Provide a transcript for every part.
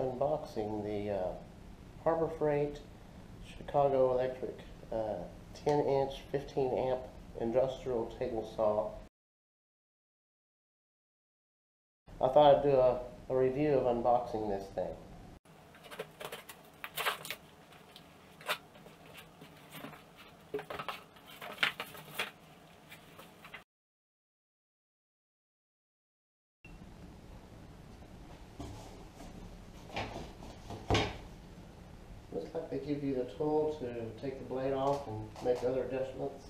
unboxing the Harbor Freight Chicago Electric 10-inch 15-amp industrial table saw. I thought I'd do a review of unboxing this thing. Looks like they give you the tool to take the blade off and make other adjustments.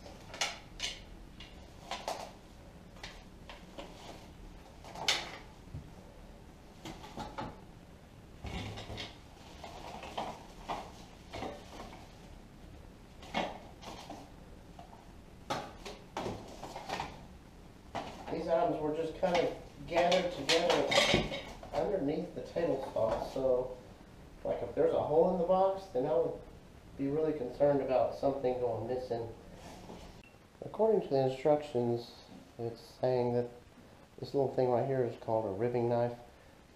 These items were just kind of gathered together underneath the table saw, so like if there's a hole in the box, then I would be really concerned about something going missing. According to the instructions, it's saying that this little thing right here is called a ribbing knife,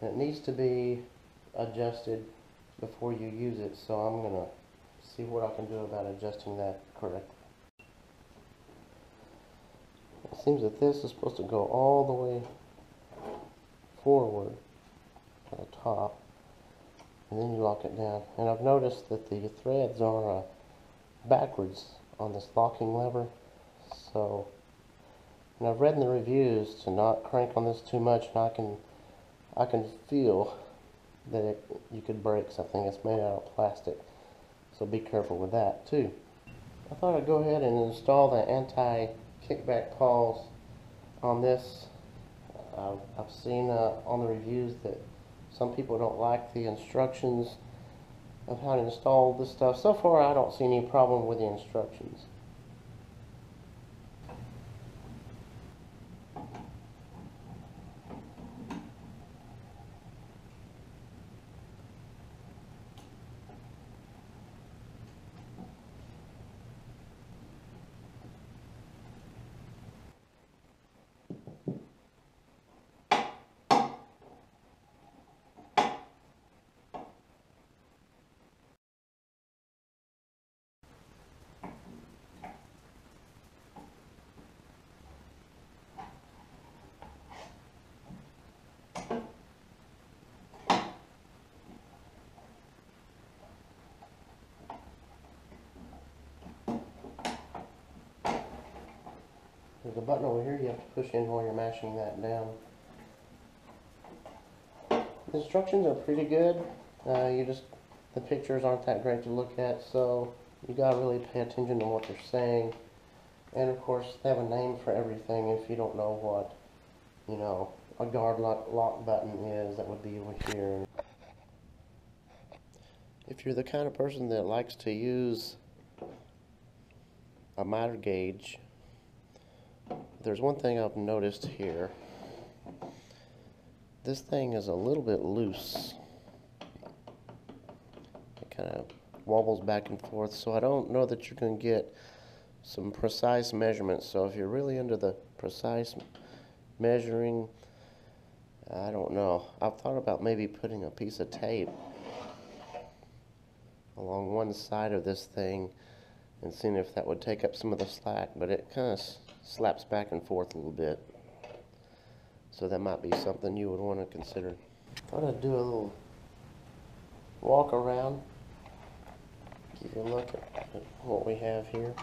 and it needs to be adjusted before you use it, so I'm going to see what I can do about adjusting that correctly. It seems that this is supposed to go all the way forward to the top, and then you lock it down. And I've noticed that the threads are backwards on this locking lever, so, and I've read in the reviews to not crank on this too much, and I can feel that you could break something. It's made out of plastic, so be careful with that too. I thought I'd go ahead and install the anti-kickback pawls on this. I've seen on the reviews that some people don't like the instructions of how to install this stuff. So far I don't see any problem with the instructions. There's a button over here you have to push in while you're mashing that down. The instructions are pretty good. The pictures aren't that great to look at, so you gotta really pay attention to what they're saying. And of course, they have a name for everything. If you don't know what, a guard lock button is, that would be over here. If you're the kind of person that likes to use a miter gauge, there's one thing I've noticed here. This thing is a little bit loose. It kind of wobbles back and forth, so I don't know that you're going to get some precise measurements. So if you're really into the precise measuring, I don't know. I've thought about maybe putting a piece of tape along one side of this thing and seeing if that would take up some of the slack, but it kind of slaps back and forth a little bit. So that might be something you would want to consider. Thought I'd do a little walk around, give you a look at what we have here.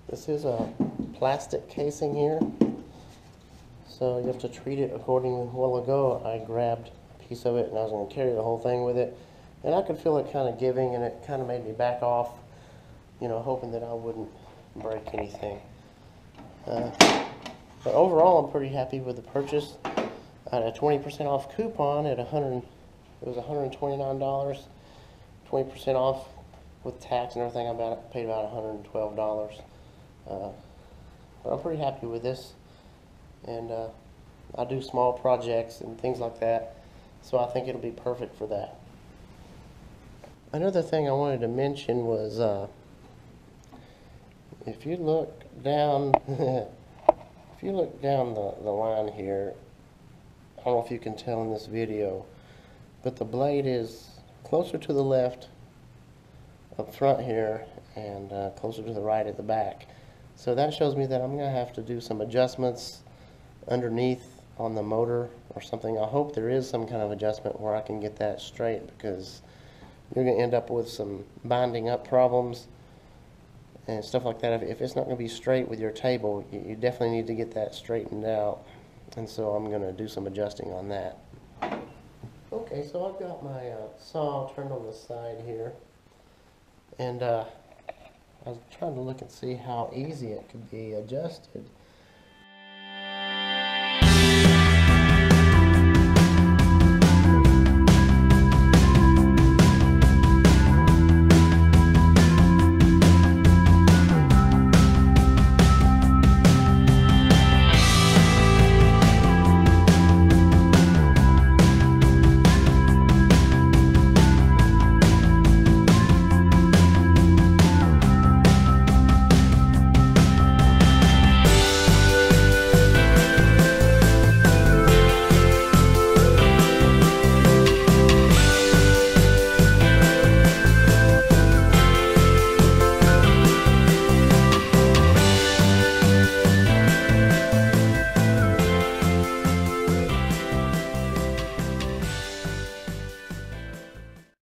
This is a plastic casing here, so you have to treat it accordingly. A while ago I grabbed a piece of it and I was going to carry the whole thing with it, and I could feel it kind of giving, and it kind of made me back off, hoping that I wouldn't break anything. But overall I'm pretty happy with the purchase. I had a 20% off coupon at it was $129, 20% off with tax and everything. I paid about $112. But I'm pretty happy with this, and I do small projects and things like that, so I think it'll be perfect for that. Another thing I wanted to mention was if you look down if you look down the line here, I don't know if you can tell in this video, but the blade is closer to the left up front here and closer to the right at the back. So that shows me that I'm going to have to do some adjustments underneath on the motor or something. I hope there is some kind of adjustment where I can get that straight, because you're going to end up with some binding up problems and stuff like that. If it's not going to be straight with your table, you definitely need to get that straightened out. And so I'm going to do some adjusting on that. Okay, so I've got my saw turned on the side here, and I was trying to look and see how easy it could be adjusted.